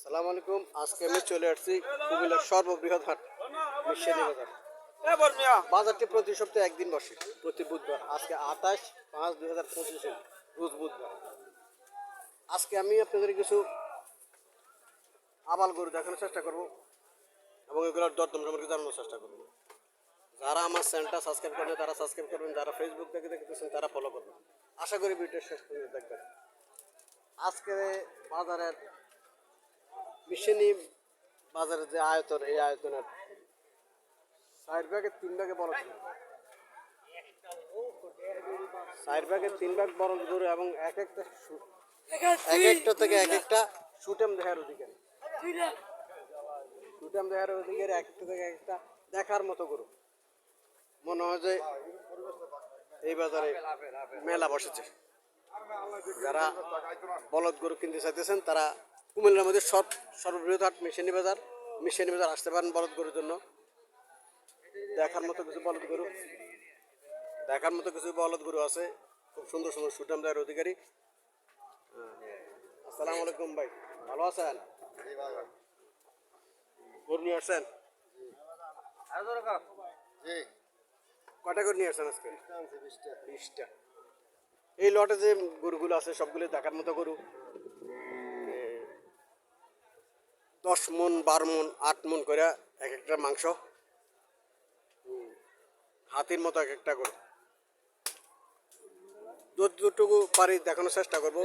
আসসালামু আলাইকুম। আজকে আমি চলে আসছি কুমিল্লার সর্ববৃহৎ হাট মিশালি বাজার। বাজারটি প্রতি সপ্তাহে একদিন বসে, প্রতি বুধবার। আজকে 28/5/2025 রোজ বুধবার। আজকে আমি আপনাদের কিছু আবাল গরু দেখানোর চেষ্টা করব এবং এগুলোর দরদাম সম্পর্কে জানানোর চেষ্টা করব। যারা আমার চ্যানেলটা সাবস্ক্রাইব করেন তারা সাবস্ক্রাইব করবেন, যারা ফেসবুক থেকে দেখতেছেন তারা ফলো করবেন। আশা করি ভিডিও শেষ পর্যন্ত দেখবেন। আজকে বাজারের মিশালি বাজারের যে আয়তন, এই আয়তনের 4/3 বড় গরু, 4/3 বড় গরু এবং এক একটা থেকে এক একটা সুটেম দেখার অধিকারী, এক একটা থেকে এক একটা দেখার মতো গরু। মনে হয় যে এই বাজারে মেলা বসেছে। যারা বলদ গরু কিনতে চাইতেছেন তারা কুমিল্লার মধ্যে সর্ববৃহৎ হাট মিশালি বাজার আসতে পারেন বলদ গরুর জন্য। দেখার মতো কিছু বলদ গরু আছে, খুব সুন্দর সুন্দর সুঠাম দেওয়ার অধিকারী। আসসালামু আলাইকুম ভাই, ভালো আছেন? গরু নিয়ে আসছেন? কটা গরু নিয়ে আসছেন আজকে? 20টা। এই লটে যে গরুগুলো আছে সবগুলো দেখার মতো গরু। 10 মন, 12 মন, 8 মন করে এক একটা মাংস, হাতির মতো এক একটা গরু। যতটুকু পারি দেখানোর চেষ্টা করব।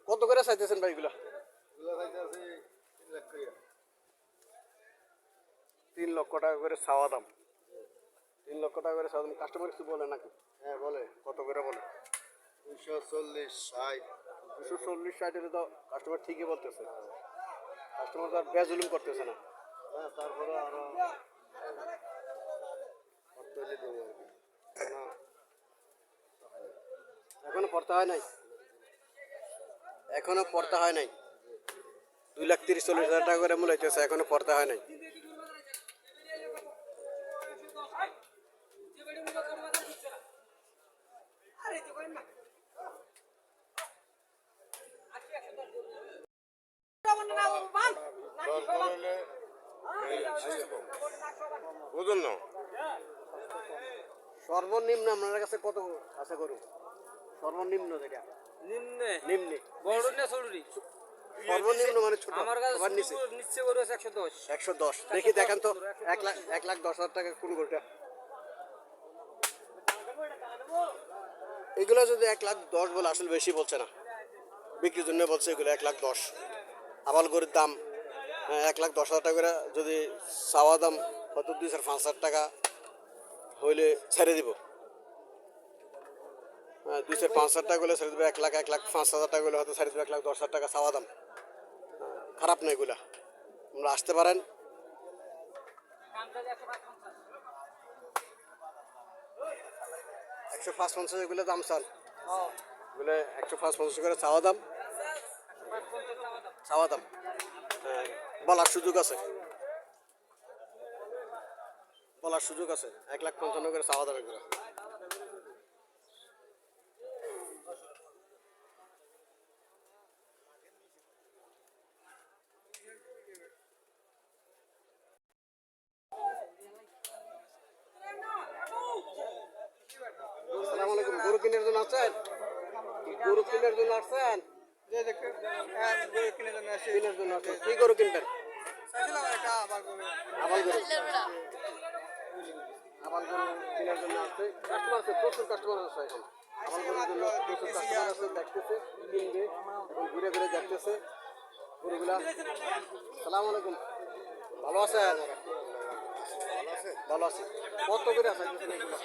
কত করে চাইতেছেন ভাই এগুলা? 3 লক্ষ টাকা করে চাওয়া দাম। 3 লক্ষ টাকা করে চাওয়া দাম। কাস্টমার কিছু বলে নাকি? হ্যাঁ বলে। কত করে বলে? 240, 60। 240, 60 হলে তো কাস্টমার ঠিকই বলতেছে। কাস্টমার তো আর বেজুলুম করতেছে না। হ্যাঁ, তারপরে আরো এখনো পড়তে হয় নাই। 2,30,40,000 টাকা করে মূল্য হইতেছে, এখনো পড়তে হয় নাই। বুঝুন না, সর্বনিম্ন আপনার কাছে কত আছে গরু? সর্বনিম্ন যেটা নিম্নে বড় না ছোটরি? সর্বনিম্ন মানে ছোট। আমার কাছে নিচে গরু আছে 110। দেখি দেখান তো। 1,10,000 টাকা কোন গরুটা? এগুলো যদি 1,10,000 বলে, আসলে বেশি বলছে না, বিক্রির জন্য বলছে এগুলো 1,10,000। আবাল গরুর দাম 1,10,000 টাকা করে। যদি চাওয়া দাম হয়তো 2,000-5,000 টাকা হইলে ছেড়ে দিব। 2,000-5,000 টাকা হলে ছেড়ে দেবে। 1,05,000 টাকা হলে হয়তো ছেড়ে দেবে। 1,10,000 টাকা চাওয়া দাম। খারাপ না এগুলা, আমরা আসতে পারেন। $105-50 এগুলো দাম চান? এগুলো 105-50 করে চাওয়া দাম। বলার সুযোগ আছে। 1,55,000 করে চাওয়া দাম এগুলো। আসসালামু আলাইকুম। গরু কেনার জন্য আসছেন? কি গরু কিনবেন? আবাল গরু কেনার জন্য আসছে। কাস্টমার আছে, প্রচুর কাস্টমার আছে এখন। আবাল গরুর জন্য প্রচুর কাস্টমার আছে, দেখতেছে, কিনবে, এখন ঘুরে ঘুরে দেখতেছে গরুগুলা। আসসালামু আলাইকুম, ভালো আছেন? ভালো আছে। কত করে আছে এগুলো?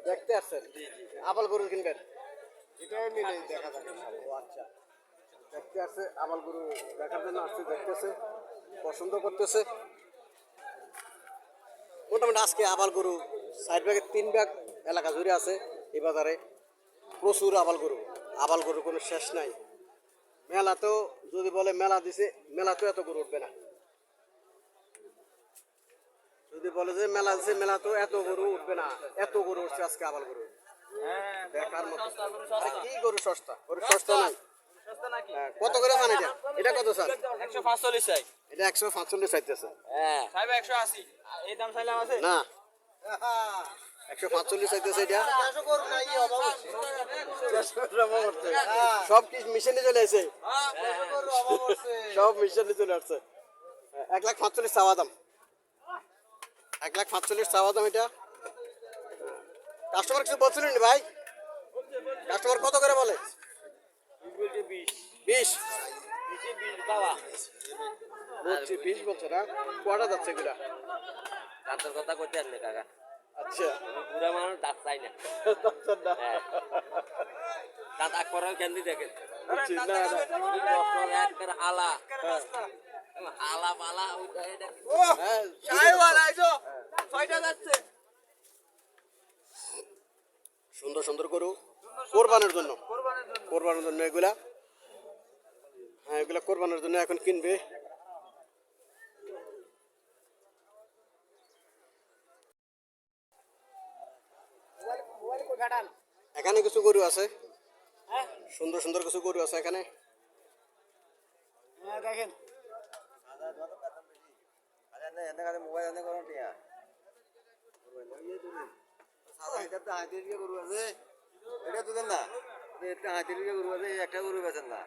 দেখতে আসছেন? আবাল গরু কিনবেন? এটাও মিলে দেখা যাবে। ও আচ্ছা, দেখতে আসছে, আবাল গরু দেখার জন্য আসছে, দেখতেছে, পছন্দ করতেছে। মোটামুটি আজকে আবাল গরু 4/3 এলাকা জুড়ে আছে এই বাজারে। প্রচুর আবাল গরু, কোনো শেষ নাই। মেলাতেও যদি বলে মেলা দিছে, মেলাতেও এত গরু উঠবে না। যদি বলে যে মেলা দিছে, মেলাতেও এত গরু উঠবে না। এত গরু উঠছে আজকে আবাল গরু। দেখার মতো। আরে কি গরু সস্তা? গরু সস্তা নাই। হ্যাঁ, কত করে চান এটা? এটা কত চান? 145 চাই। এটা 145 চাইতেছে। হ্যাঁ সাহেব 180 এই দাম চাইলাম আছে না 145 চাইতেছে এটা। সব কি মিশনে চলে আসে? সব মিশনে চলে আসছে। 1,45,000 চাওয়া দাম। 1,45,000 চাওয়া দাম এটা। কাস্টমার কিছু বলছিলেন ভাই? কাস্টমার কত করে বলে? 20 বলছি 20 বলছে না? কটা যাচ্ছে এগুলা? দাঁতের কথা কইতে আসলে কাকা আচ্ছা বুড়া মানুষ দাঁত চাই না যাচ্ছেন না। দাঁত আগ করাও কেন্দ্রি দেখেন বুঝছি, না, না। একবার হালা হালা পালা ওইটা এটা হ্যাঁ, ছয়টা যাচ্ছে সুন্দর সুন্দর গরু কোরবানের জন্য। কোরবানের জন্য এগুলা। হ্যাঁ এগুলা কোরবানের জন্য এখন কিনবে। এখানে কিছু গরু আছে, সুন্দর সুন্দর কিছু গরু আছে এখানে। দেখেন এটা তো দেন না, একটা গরু আছে, একটা গরু বেচেন না।